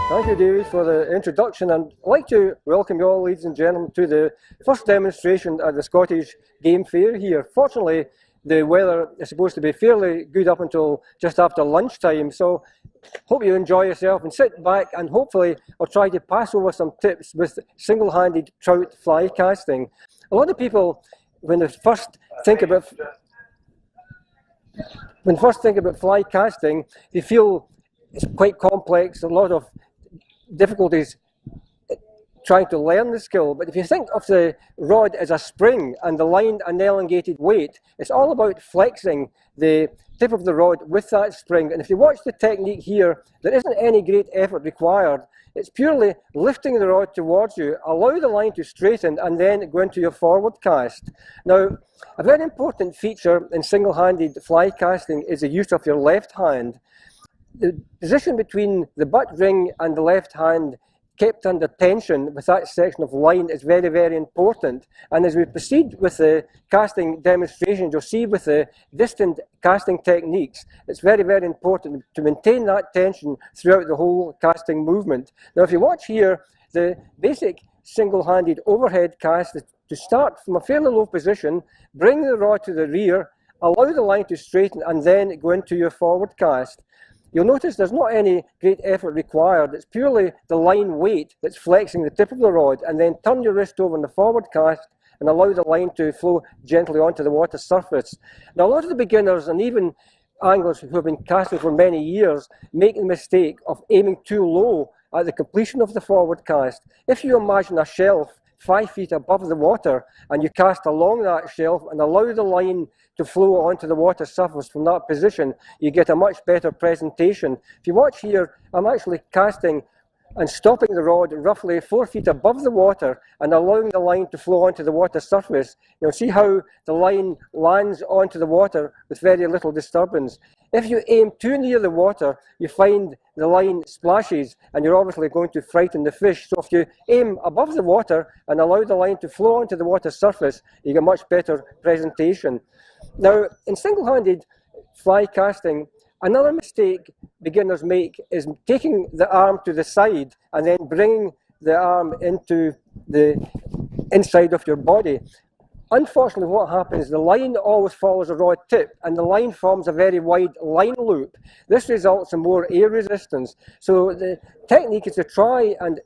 Thank you, David, for the introduction, and I'd like to welcome you all, ladies and gentlemen, to the first demonstration at the Scottish Game Fair here. Fortunately, the weather is supposed to be fairly good up until just after lunchtime, so hope you enjoy yourself and sit back, and hopefully I'll try to pass over some tips with single-handed trout fly casting. A lot of people, when they first think about fly casting, they feel it's quite complex, a lot of difficulties trying to learn the skill. But if you think of the rod as a spring and the line an elongated weight, it's all about flexing the tip of the rod with that spring. And if you watch the technique here, there isn't any great effort required. It's purely lifting the rod towards you, allow the line to straighten, and then go into your forward cast. Now, a very important feature in single-handed fly casting is the use of your left hand. The position between the butt ring and the left hand kept under tension with that section of line is very, very important. And as we proceed with the casting demonstrations, you'll see with the distant casting techniques, it's very, very important to maintain that tension throughout the whole casting movement. Now, if you watch here, the basic single-handed overhead cast is to start from a fairly low position, bring the rod to the rear, allow the line to straighten, and then go into your forward cast. You'll notice there's not any great effort required. It's purely the line weight that's flexing the tip of the rod, and then turn your wrist over in the forward cast and allow the line to flow gently onto the water surface. Now, a lot of the beginners and even anglers who have been casting for many years make the mistake of aiming too low at the completion of the forward cast. If you imagine a shelf 5 feet above the water and you cast along that shelf and allow the line to flow onto the water surface from that position, you get a much better presentation. If you watch here, I'm actually casting and stopping the rod roughly 4 feet above the water and allowing the line to flow onto the water surface. You'll see how the line lands onto the water with very little disturbance. If you aim too near the water, you find the line splashes and you're obviously going to frighten the fish. So if you aim above the water and allow the line to flow onto the water surface, you get much better presentation. Now, in single-handed fly casting, another mistake beginners make is taking the arm to the side and then bringing the arm into the inside of your body. Unfortunately, what happens, the line always follows the rod tip, and the line forms a very wide line loop. This results in more air resistance. So the technique is to try and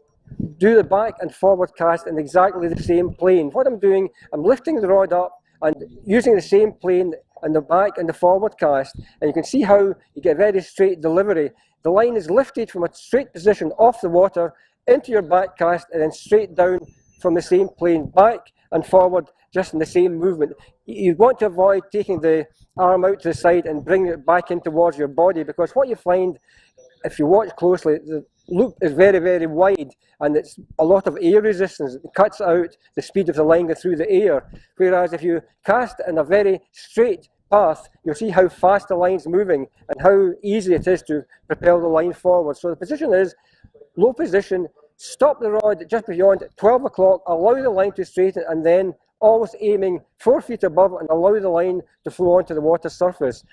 do the back and forward cast in exactly the same plane. What I'm doing, I'm lifting the rod up and using the same plane in the back and the forward cast, and you can see how you get very straight delivery. The line is lifted from a straight position off the water into your back cast and then straight down from the same plane, back and forward, just in the same movement. You want to avoid taking the arm out to the side and bringing it back in towards your body, because what you find, if you watch closely, the loop is very, very wide and it's a lot of air resistance. It cuts out the speed of the line going through the air. Whereas if you cast in a very straight path, you'll see how fast the line's moving and how easy it is to propel the line forward. So the position is low position, stop the rod just beyond 12 o'clock, allow the line to straighten, and then always aiming 4 feet above and allow the line to flow onto the water surface.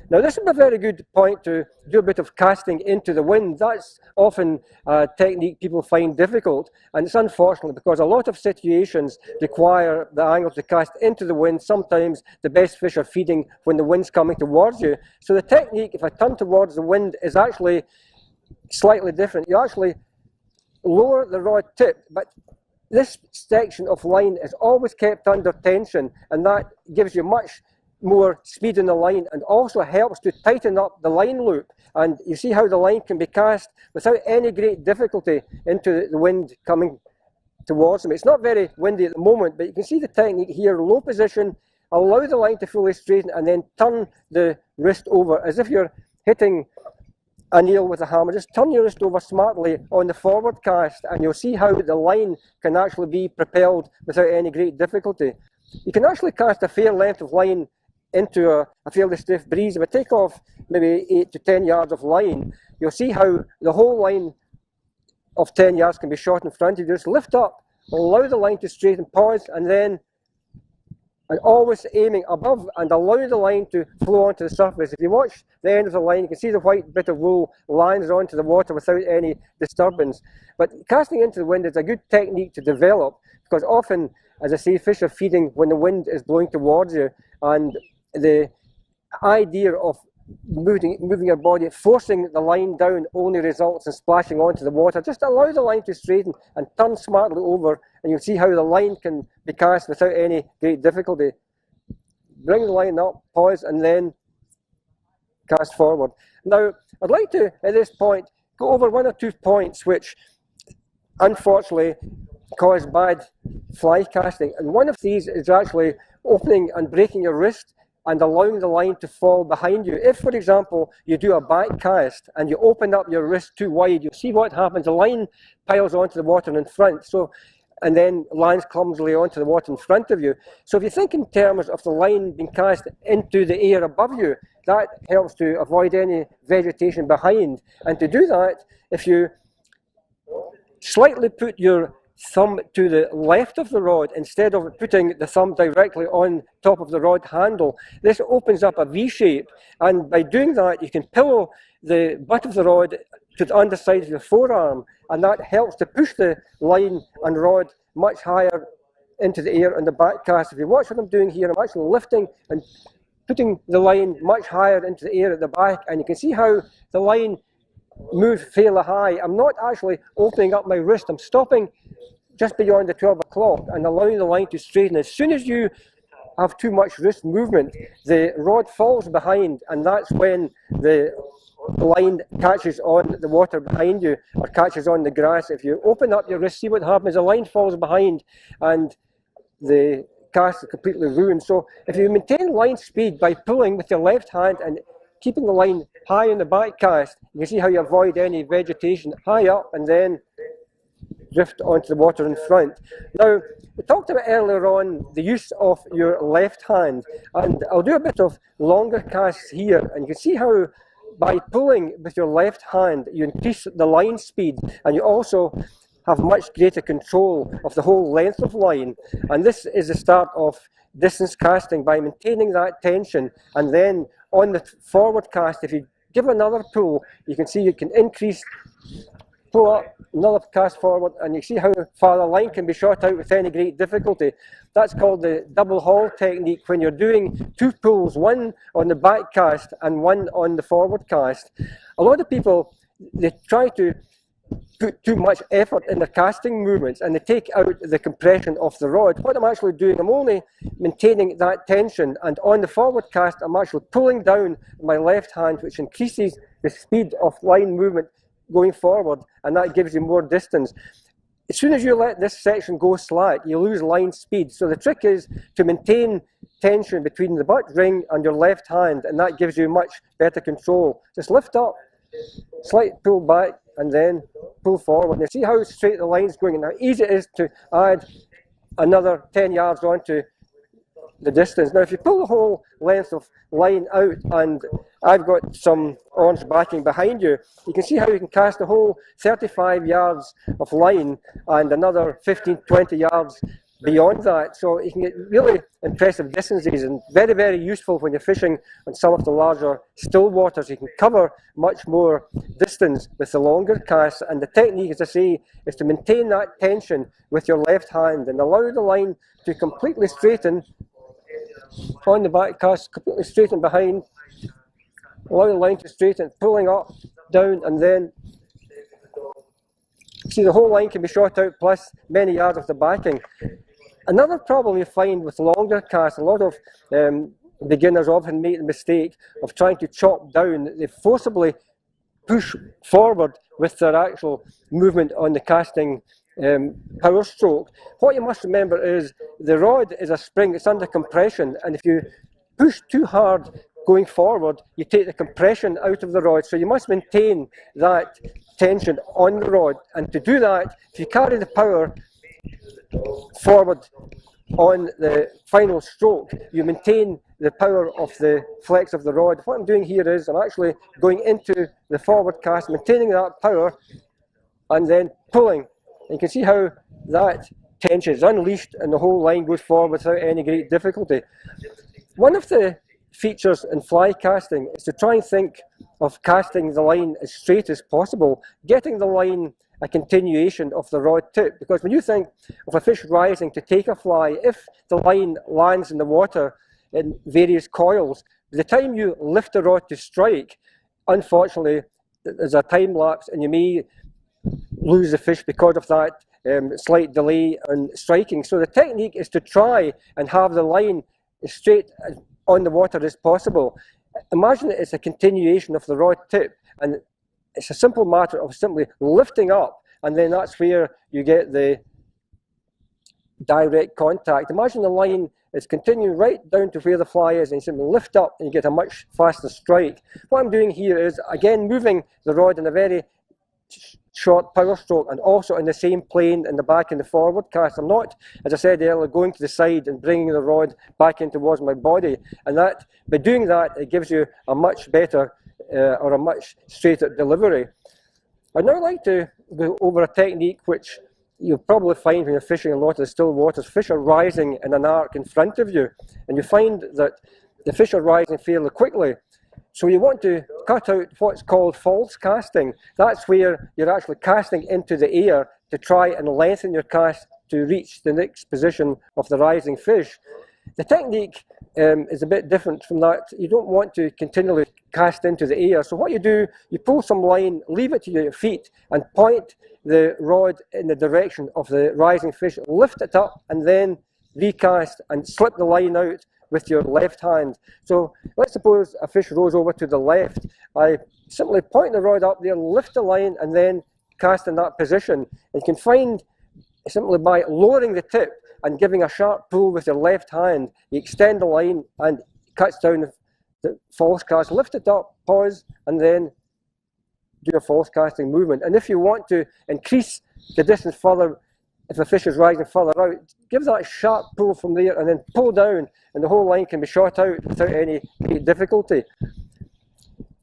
Now, this is a very good point to do a bit of casting into the wind. That's often a technique people find difficult, and it's unfortunate because a lot of situations require the angler to cast into the wind. Sometimes the best fish are feeding when the wind's coming towards you. So the technique, if I turn towards the wind, is actually slightly different. You actually lower the rod tip, but this section of line is always kept under tension, and that gives you much more speed in the line, and also helps to tighten up the line loop. And you see how the line can be cast without any great difficulty into the wind coming towards them. It's not very windy at the moment, but you can see the technique here: low position, allow the line to fully straighten, and then turn the wrist over as if you're hitting a nail with a hammer. Just turn your wrist over smartly on the forward cast, and you'll see how the line can actually be propelled without any great difficulty. You can actually cast a fair length of line into a fairly stiff breeze. If I take off maybe 8 to 10 yards of line, you'll see how the whole line of 10 yards can be shot in front of you. Just lift up, allow the line to straighten, pause, and always aiming above, and allow the line to flow onto the surface. If you watch the end of the line, you can see the white bit of wool lands onto the water without any disturbance. But casting into the wind is a good technique to develop, because often, as I say, fish are feeding when the wind is blowing towards you, and the idea of moving your body, forcing the line down, only results in splashing onto the water. Just allow the line to straighten and turn smartly over, and you'll see how the line can be cast without any great difficulty. Bring the line up, pause, and then cast forward. Now, I'd like to, at this point, go over 1 or 2 points which, unfortunately, cause bad fly casting. And one of these is actually opening and breaking your wrist and allowing the line to fall behind you. If, for example, you do a back cast and you open up your wrist too wide, you'll see what happens. The line piles onto the water in front, and then lands clumsily onto the water in front of you. So if you think in terms of the line being cast into the air above you, that helps to avoid any vegetation behind. And to do that, if you slightly put your thumb to the left of the rod instead of putting the thumb directly on top of the rod handle, this opens up a V shape, and by doing that you can pillow the butt of the rod to the underside of your forearm, and that helps to push the line and rod much higher into the air on the back cast. If you watch what I'm doing here, I'm actually lifting and putting the line much higher into the air at the back, and you can see how the line moves fairly high. I'm not actually opening up my wrist, I'm stopping just beyond the 12 o'clock and allowing the line to straighten. As soon as you have too much wrist movement, the rod falls behind, and that's when the line catches on the water behind you or catches on the grass. If you open up your wrist, see what happens. The line falls behind and the cast is completely ruined. So if you maintain line speed by pulling with your left hand and keeping the line high in the back cast, you can see how you avoid any vegetation high up and then drift onto the water in front. Now, we talked about earlier on the use of your left hand, and I'll do a bit of longer casts here, and you can see how by pulling with your left hand you increase the line speed, and you also have much greater control of the whole length of line. And this is the start of distance casting, by maintaining that tension, and then on the forward cast, if you give another pull, you can see you can increase, pull up, another cast forward, and you see how far the line can be shot out with any great difficulty. That's called the double haul technique, when you're doing 2 pulls, one on the back cast and one on the forward cast. A lot of people, they try to put too much effort in their casting movements and they take out the compression of the rod. What I'm actually doing, I'm only maintaining that tension, and on the forward cast I'm actually pulling down my left hand, which increases the speed of line movement going forward, and that gives you more distance. As soon as you let this section go slack, you lose line speed. So the trick is to maintain tension between the butt ring and your left hand, and that gives you much better control. Just lift up, slight pull back, and then pull forward. And you see how straight the line's going, and how easy it is to add another 10 yards onto the distance. Now, if you pull the whole length of line out, and I've got some orange backing behind you, you can see how you can cast the whole 35 yards of line and another 15-20 yards beyond that. So you can get really impressive distances, and very, very useful when you're fishing on some of the larger still waters. You can cover much more distance with the longer casts, and the technique, as I say, is to maintain that tension with your left hand and allow the line to completely straighten on the back cast, completely straighten behind, allow the line to straighten, pulling up, down, and then see the whole line can be shot out plus many yards of the backing. Another problem you find with longer casts, a lot of beginners often make the mistake of trying to chop down. They forcibly push forward with their actual movement on the casting power stroke. What you must remember is the rod is a spring, it's under compression, and if you push too hard going forward, you take the compression out of the rod. So you must maintain that tension on the rod, and to do that, if you carry the power forward on the final stroke, you maintain the power of the flex of the rod. What I'm doing here is I'm actually going into the forward cast, maintaining that power, and then pulling. And you can see how that tension is unleashed and the whole line goes forward without any great difficulty. One of the features in fly casting is to try and think of casting the line as straight as possible, getting the line a continuation of the rod tip, because when you think of a fish rising to take a fly, if the line lands in the water in various coils, by the time you lift the rod to strike, unfortunately there's a time lapse and you may lose the fish because of that slight delay in striking. So the technique is to try and have the line as straight on the water as possible. Imagine it's a continuation of the rod tip, and it's a simple matter of simply lifting up, and then that's where you get the direct contact. Imagine the line is continuing right down to where the fly is, and you simply lift up and you get a much faster strike. What I'm doing here is, again, moving the rod in a very short power stroke, and also in the same plane in the back and the forward cast. I'm not, as I said earlier, going to the side and bringing the rod back in towards my body, and that by doing that it gives you a much better or a much straighter delivery. I'd now like to go over a technique which you'll probably find when you're fishing in a lot of the still waters. Fish are rising in an arc in front of you, and you find that the fish are rising fairly quickly. So you want to cut out what's called false casting. That's where you're actually casting into the air to try and lengthen your cast to reach the next position of the rising fish. The technique is a bit different from that. You don't want to continually cast into the air. So what you do, you pull some line, leave it to your feet, and point the rod in the direction of the rising fish, lift it up, and then recast and slip the line out with your left hand. So let's suppose a fish rose over to the left. I simply point the rod up there, lift the line, and then cast in that position. And you can find simply by lowering the tip and giving a sharp pull with your left hand, you extend the line and it cuts down the false cast. Lift it up, pause, and then do a false casting movement. And if you want to increase the distance further, if the fish is rising further out, give that sharp pull from there and then pull down, and the whole line can be shot out without any difficulty.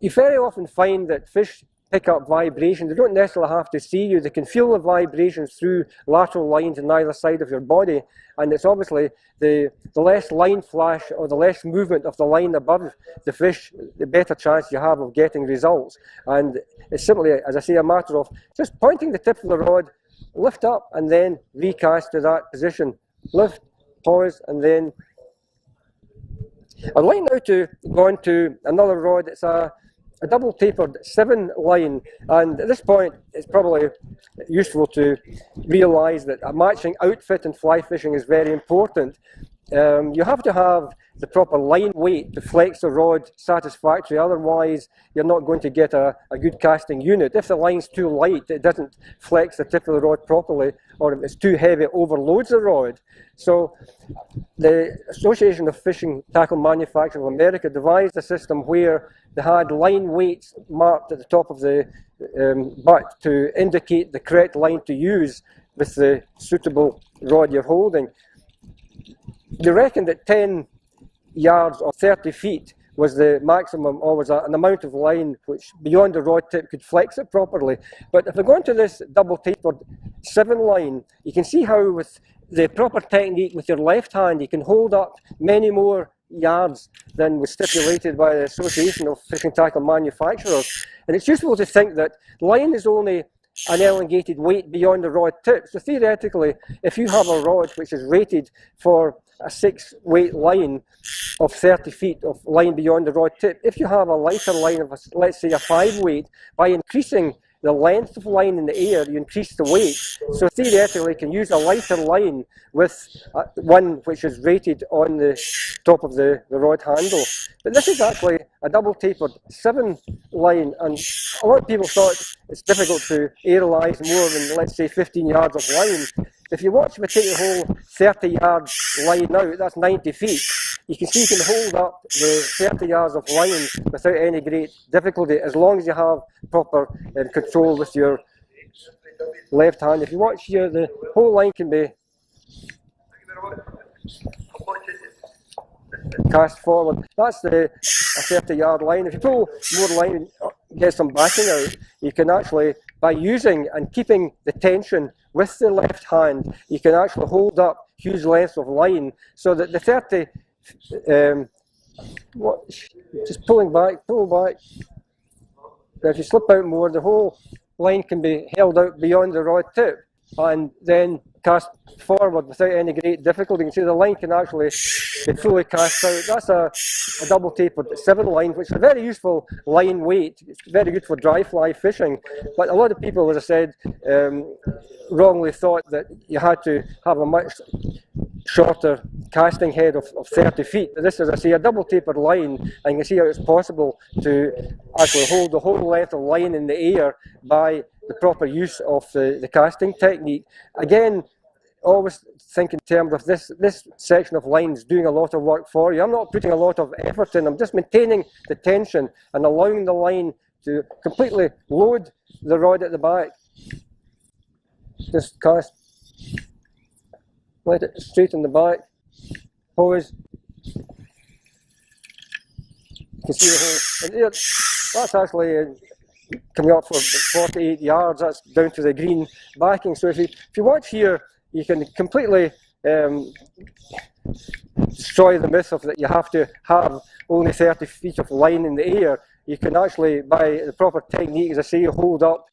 You very often find that fish pick up vibrations. They don't necessarily have to see you. They can feel the vibrations through lateral lines on either side of your body, and it's obviously the less line flash or the less movement of the line above the fish, the better chance you have of getting results. And it's simply, as I say, a matter of just pointing the tip of the rod, lift up, and then recast to that position. Lift, pause, and then I'd like now to go on to another rod. It's a double tapered 7 line, and at this point it's probably useful to realise that a matching outfit in fly fishing is very important. You have to have the proper line weight to flex the rod satisfactorily, otherwise you're not going to get a good casting unit. If the line's too light, it doesn't flex the tip of the rod properly, or if it's too heavy, it overloads the rod. So the Association of Fishing Tackle Manufacturers of America devised a system where they had line weights marked at the top of the butt to indicate the correct line to use with the suitable rod you're holding. They reckoned that 10 yards or 30 feet was the maximum, or was an amount of line which beyond the rod tip could flex it properly. But if we go into this double tapered 7 line, you can see how with the proper technique with your left hand you can hold up many more yards than was stipulated by the Association of Fishing Tackle Manufacturers. And it's useful to think that line is only an elongated weight beyond the rod tip. So theoretically, if you have a rod which is rated for a 6 weight line of 30 feet of line beyond the rod tip, if you have a lighter line of, let's say, a 5 weight, by increasing the length of line in the air, you increase the weight. So theoretically, you can use a lighter line with one which is rated on the top of the rod handle. But this is actually a double tapered 7 line, and a lot of people thought it's difficult to aerialise more than, let's say, 15 yards of line. If you watch me take the whole 30-yard line out, that's 90 feet. You can see you can hold up the 30 yards of line without any great difficulty, as long as you have proper control with your left hand. If you watch here, the whole line can be cast forward. That's a 30-yard line. If you pull more line, get some backing out, you can actually, by using and keeping the tension with the left hand, you can actually hold up huge lengths of line, so that the 30, just pull back. Now if you slip out more, the whole line can be held out beyond the rod tip and then cast forward without any great difficulty. You can see the line can actually be fully cast out. That's a double tapered 7 line, which is a very useful line weight. It's very good for dry fly fishing. But a lot of people, as I said, wrongly thought that you had to have a much shorter casting head of 30 feet. But this is, I say, a double tapered line, and you can see how it's possible to actually hold the whole length of line in the air by the proper use of the casting technique. Again, always think in terms of this section of lines doing a lot of work for you. I'm not putting a lot of effort in, I'm just maintaining the tension and allowing the line to completely load the rod at the back. Just cast, let it straight in the back, pose. You can see the whole, and that's actually coming up for 48 yards, that's down to the green backing. So if you watch here, you can completely destroy the myth of that you have to have only 30 feet of line in the air. You can actually, by the proper technique, as I say, hold up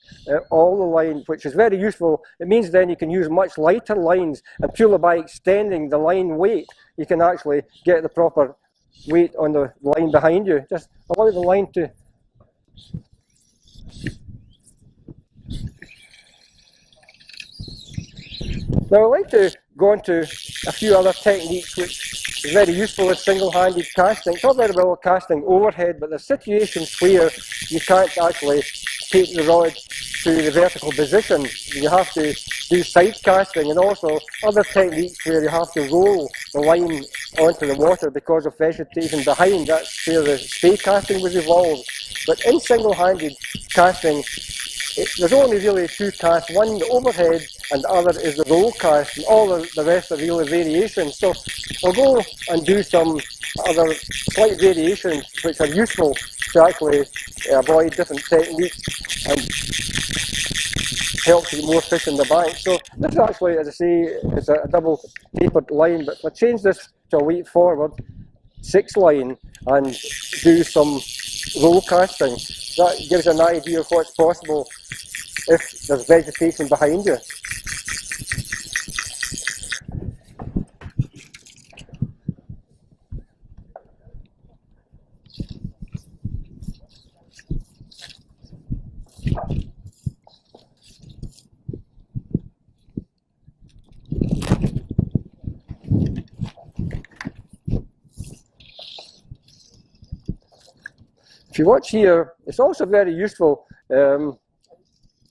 all the line, which is very useful. It means then you can use much lighter lines, and purely by extending the line weight, you can actually get the proper weight on the line behind you. Just allow the line to Now I'd like to go on to a few other techniques which is very useful in single-handed casting. It's not very well casting overhead, but there's situations where you can't actually take the rod to the vertical position. You have to do side casting, and also other techniques where you have to roll the line onto the water because of vegetation behind. That's where the stay casting was evolved. But in single-handed casting, there's only really 2 casts, one the overhead and the other is the roll cast, and all the rest are really variations. So we'll go and do some other slight variations which are useful to actually avoid different techniques and help you get more fish in the bank. So this is actually, as I say, is a double tapered line, but if I change this to a weight forward 6 line and do some roll casting, that gives an idea of what's possible if there's vegetation behind you. If you watch here, it's also very useful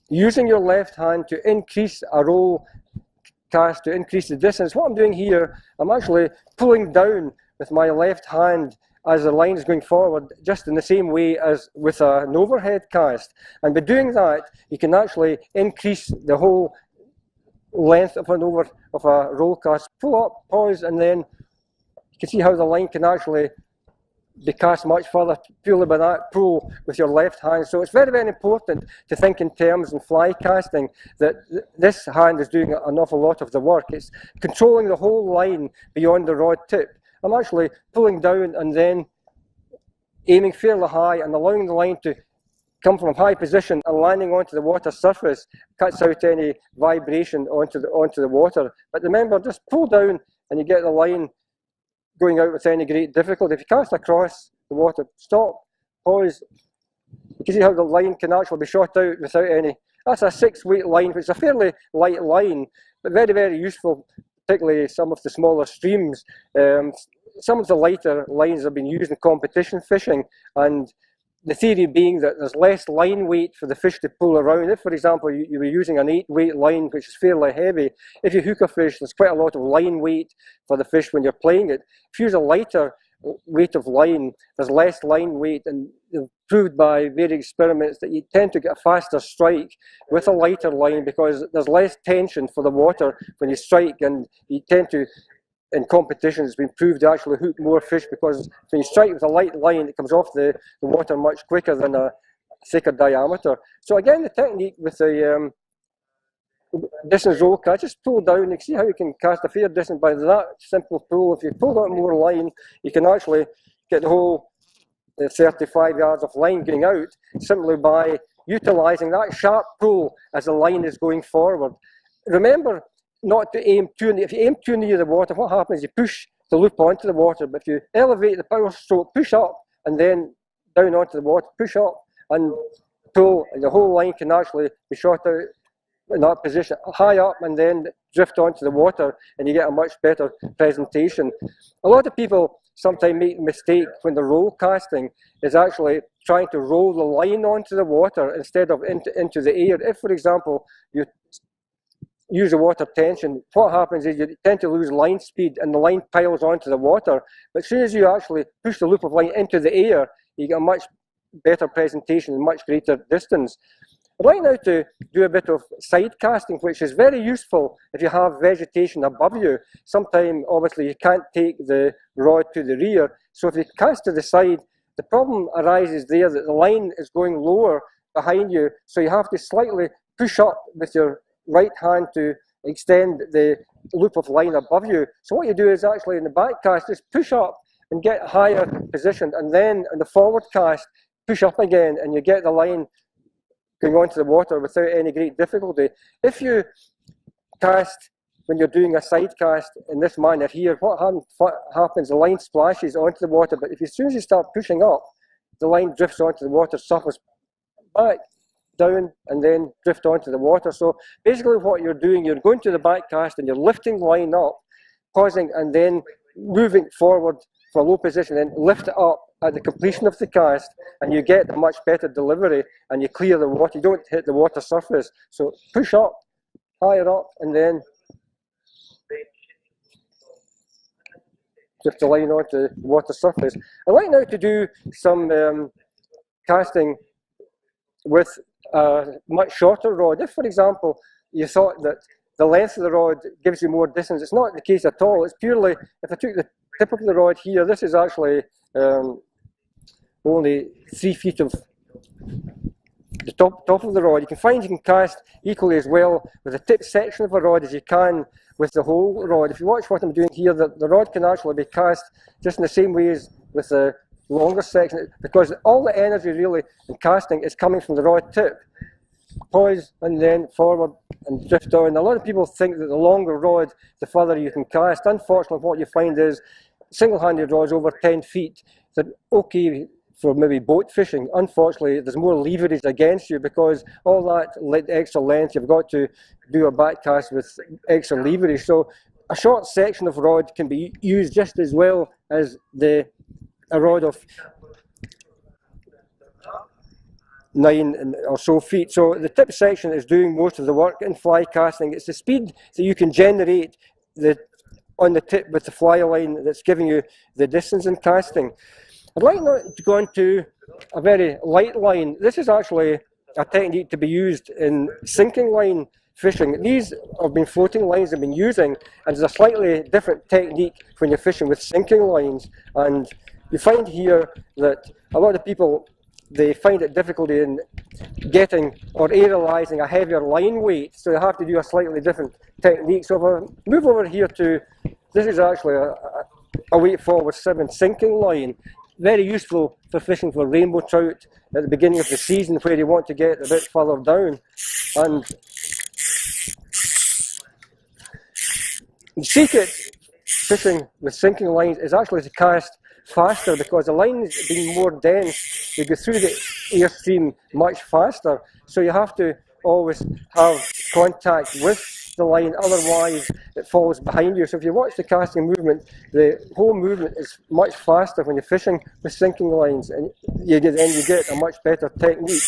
using your left hand to increase a roll cast, to increase the distance. What I'm doing here, I'm actually pulling down with my left hand as the line is going forward, just in the same way as with an overhead cast. And by doing that, you can actually increase the whole length of a roll cast. Pull up, pause, and then you can see how the line can actually be cast much further purely by that pull with your left hand. So it's very, very important to think in terms in fly casting that this hand is doing an awful lot of the work. It's controlling the whole line beyond the rod tip. I'm actually pulling down and then aiming fairly high and allowing the line to come from a high position and landing onto the water surface, cuts out any vibration onto the water. But remember, just pull down and you get the line going out with any great difficulty. If you cast across the water, stop, pause, you can see how the line can actually be shot out without any. That's a 6-weight line, which is a fairly light line, but very, very useful, particularly some of the smaller streams. Some of the lighter lines have been used in competition fishing, and the theory being that there's less line weight for the fish to pull around. If, for example, you were using an 8-weight line, which is fairly heavy, if you hook a fish, there's quite a lot of line weight for the fish when you're playing it. If you use a lighter weight of line, there's less line weight, and they've proved by various experiments that you tend to get a faster strike with a lighter line because there's less tension for the water when you strike, and you tend to, in competition, it's been proved to actually hook more fish because when you strike with a light line, it comes off the water much quicker than a thicker diameter. So again, the technique with the distance roll cast, just pull down. You can see how you can cast a fair distance by that simple pull. If you pull out more line, you can actually get the whole 35 yards of line going out simply by utilising that sharp pull as the line is going forward. Remember not to aim too near. If you aim too near the water, what happens? You push the loop onto the water, but if you elevate the power stroke, push up and then down onto the water, push up and pull, and the whole line can actually be shot out in that position, high up, and then drift onto the water, and you get a much better presentation. A lot of people sometimes make the mistake when they're roll casting is actually trying to roll the line onto the water instead of into the air. If, for example, you use the water tension, what happens is you tend to lose line speed and the line piles onto the water. But as soon as you actually push the loop of line into the air, you get a much better presentation and much greater distance. I'd like now to do a bit of side casting, which is very useful if you have vegetation above you. Sometimes, obviously, you can't take the rod to the rear. So if you cast to the side, the problem arises there that the line is going lower behind you. So you have to slightly push up with your right hand to extend the loop of line above you. So what you do is actually in the back cast, just push up and get higher positioned. And then in the forward cast, push up again, and you get the line going onto the water without any great difficulty. If you cast when you're doing a side cast in this manner here, what happens, the line splashes onto the water, but as soon as you start pushing up, the line drifts onto the water, suffers back, down, and then drift onto the water. So basically what you're doing, you're going to the back cast and you're lifting line up, pausing, and then moving forward for a low position, then lift it up at the completion of the cast, and you get a much better delivery and you clear the water. You don't hit the water surface. So push up, higher up, and then drift the line onto the water surface. I'd like now to do some casting with a much shorter rod. If, for example, you thought that the length of the rod gives you more distance, it's not the case at all. It's purely, if I took the tip of the rod here, this is actually only 3 feet of the top of the rod. You can find you can cast equally as well with the tip section of a rod as you can with the whole rod. If you watch what I'm doing here, the rod can actually be cast just in the same way as with the longer section, because all the energy really in casting is coming from the rod tip. Pause and then forward and drift down. A lot of people think that the longer rod, the further you can cast. Unfortunately, what you find is single-handed rods over 10 feet, they're okay for maybe boat fishing. Unfortunately, there's more leverage against you because all that extra length, you've got to do a back cast with extra leverage. So a short section of rod can be used just as well as a rod of 9 or so feet. So the tip section is doing most of the work in fly casting. It's the speed that you can generate on the tip with the fly line that's giving you the distance in casting. I'd like now to go on to a very light line. This is actually a technique to be used in sinking line fishing. These have been floating lines I've been using, and there's a slightly different technique when you're fishing with sinking lines. And you find here that a lot of people, they find it difficult in getting or aerializing a heavier line weight, so you have to do a slightly different technique. So if I move over here to, this is actually a weight forward 7 sinking line. Very useful for fishing for rainbow trout at the beginning of the season where you want to get a bit further down. And the secret fishing with sinking lines is actually to cast faster, because the line is being more dense they go through the airstream much faster. So you have to always have contact with the line, otherwise it falls behind you. So if you watch the casting movement, the whole movement is much faster when you're fishing with sinking lines, and you get a much better technique.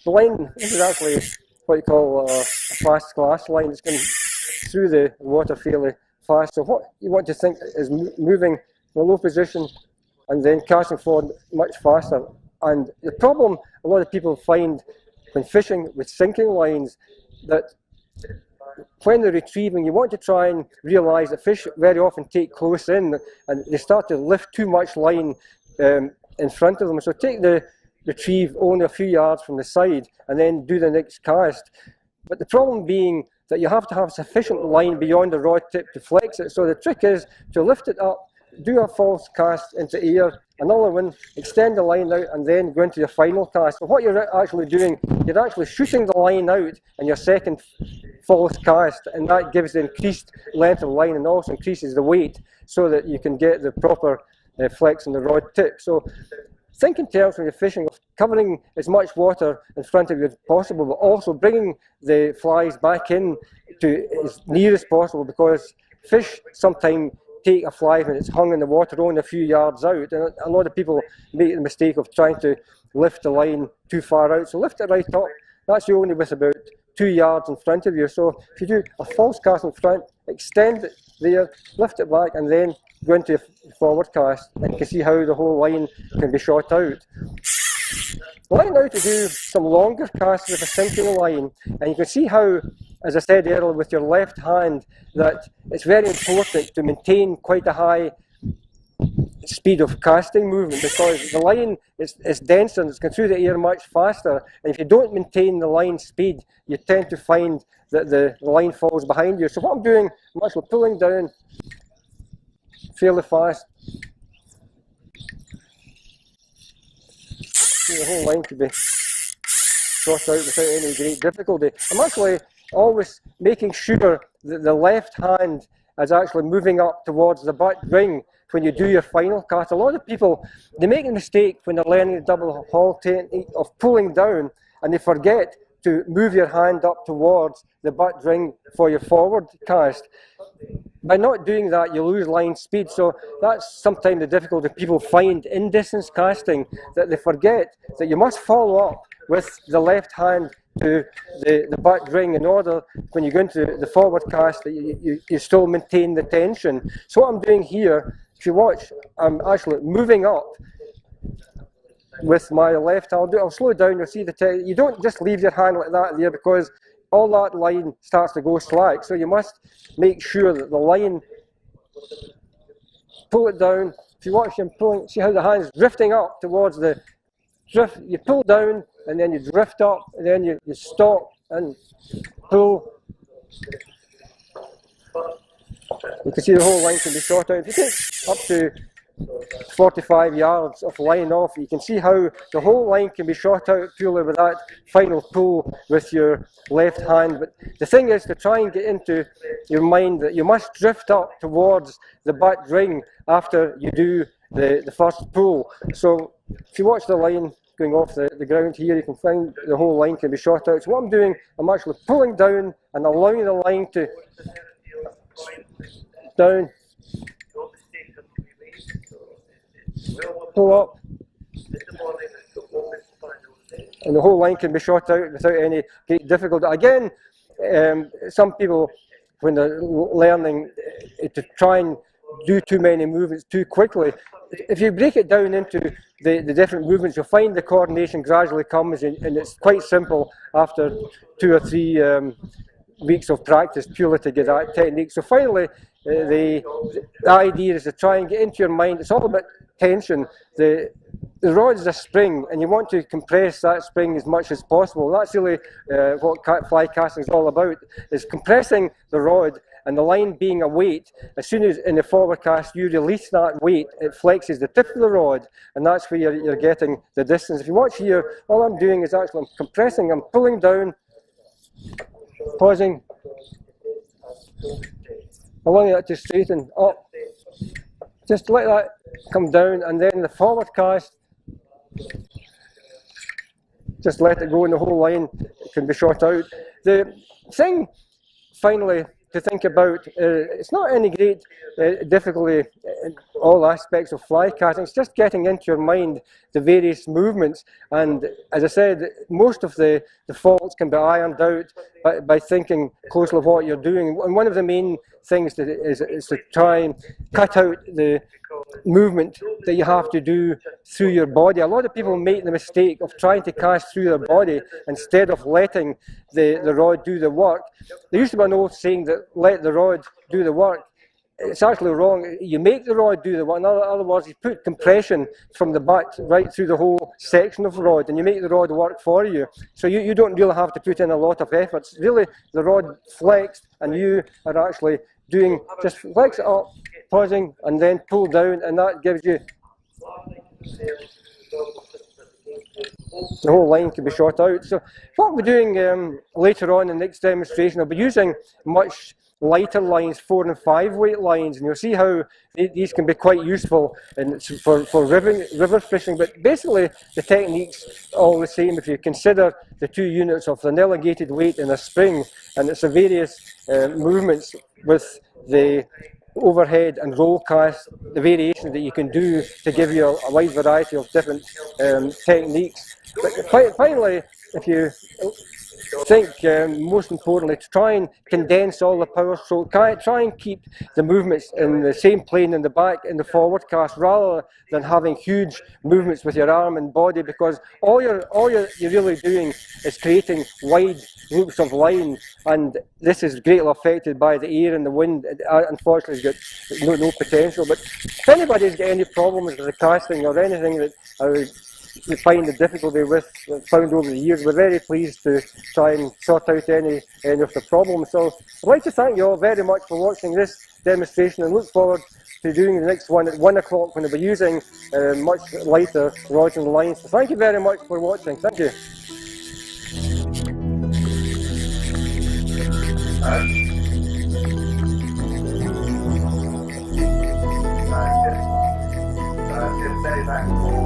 The line, this is actually what you call a fast glass line. It's going through the water fairly fast. So what you want to think is moving from a low position and then casting forward much faster. And the problem a lot of people find when fishing with sinking lines, that when they're retrieving, you want to try and realise that fish very often take close in and they start to lift too much line in front of them. So take the retrieve only a few yards from the side and then do the next cast. But the problem being that you have to have sufficient line beyond the rod tip to flex it. So the trick is to lift it up, do a false cast into air, another one, extend the line out, and then go into your final cast. So what you're actually doing, you're actually shooting the line out in your second false cast, and that gives the increased length of line and also increases the weight so that you can get the proper flex in the rod tip. So think in terms when you're fishing of covering as much water in front of you as possible, but also bringing the flies back in to as near as possible, because fish sometimes take a fly when it's hung in the water only a few yards out, and a lot of people make the mistake of trying to lift the line too far out. So lift it right up. That's only with about 2 yards in front of you. So if you do a false cast in front, extend it there, lift it back, and then go into a forward cast, and you can see how the whole line can be shot out. Learn now to do some longer casts with a sinking line, and you can see how, as I said earlier, with your left hand, that it's very important to maintain quite a high speed of casting movement, because the line is denser and it's going through the air much faster, and if you don't maintain the line speed, you tend to find that the line falls behind you. So what I'm doing, I'm actually pulling down fairly fast. The whole line could be shot out without any great difficulty. I'm actually always making sure that the left hand is actually moving up towards the butt ring when you do your final cast. A lot of people, they make a mistake when they're learning the double haul technique of pulling down, and they forget to move your hand up towards the butt ring for your forward cast. By not doing that, you lose line speed. So that's sometimes the difficulty people find in distance casting, that they forget that you must follow up with the left hand to the butt ring in order, when you go into the forward cast, that you still maintain the tension. So what I'm doing here, if you watch, I'm actually moving up with my left hand. I'll slow down, you'll see you don't just leave your hand like that there, because all that line starts to go slack. So you must make sure that the line, pull it down. If you watch him pulling, see how the hand is drifting up towards the drift. You pull down and then you drift up, and then you stop and pull. You can see the whole line can be shot out. If you take up to 45 yards of line off, you can see how the whole line can be shot out purely with that final pull with your left hand. But the thing is to try and get into your mind that you must drift up towards the butt ring after you do the first pull. So if you watch the line going off the ground here, you can find the whole line can be shot out. So what I'm doing, I'm actually pulling down and allowing the line to down, pull up, and the whole line can be shot out without any great difficulty. Again, some people, when they're learning to try and do too many movements too quickly, if you break it down into the different movements, you'll find the coordination gradually comes, and it's quite simple after 2 or 3 weeks of practice purely to get that technique. So finally, the idea is to try and get into your mind, it's all about tension. The rod is a spring, and you want to compress that spring as much as possible. That's really what fly casting is all about, is compressing the rod, and the line being a weight. As soon as in the forward cast you release that weight, it flexes the tip of the rod, and that's where you're getting the distance. If you watch here, all I'm doing is actually I'm compressing, I'm pulling down, pausing, allowing that to straighten up. Just let that come down, and then the forward cast, just let it go and the whole line can be shot out. The thing, finally, to think about, it's not any great difficulty in all aspects of fly casting. It's just getting into your mind the various movements, and as I said, most of the faults can be ironed out by thinking closely of what you're doing. And one of the main things is to try and cut out the movement that you have to do through your body. A lot of people make the mistake of trying to cast through their body instead of letting the rod do the work. There used to be an old saying that let the rod do the work. It's actually wrong. You make the rod do the work. In other words, you put compression from the butt right through the whole section of the rod, and you make the rod work for you. So you don't really have to put in a lot of effort. It's really the rod flexed, and you are actually doing, just flex it up, pausing, and then pull down, and that gives you, the whole line can be shot out. So what we're doing later on in the next demonstration, I'll be using much lighter lines, 4 and 5 weight lines, and you'll see how these can be quite useful for river fishing. But basically the technique's all the same if you consider the 2 units of an elongated weight and a spring, and it's the various movements with the overhead and roll cast, the variation that you can do to give you a wide variety of different techniques. But finally, if you think, most importantly, to try and condense all the power stroke, try and keep the movements in the same plane in the back and the forward cast, rather than having huge movements with your arm and body, because all you're really doing is creating wide loops of line, and this is greatly affected by the air and the wind. It, unfortunately, has got no potential. But if anybody's got any problems with the casting or anything that we find the difficulty with, found over the years, we're very pleased to try and sort out any of the problems. So I'd like to thank you all very much for watching this demonstration, and look forward to doing the next one at 1 o'clock, when we'll be using much lighter rods and lines. So thank you very much for watching. Thank you. Just stay back.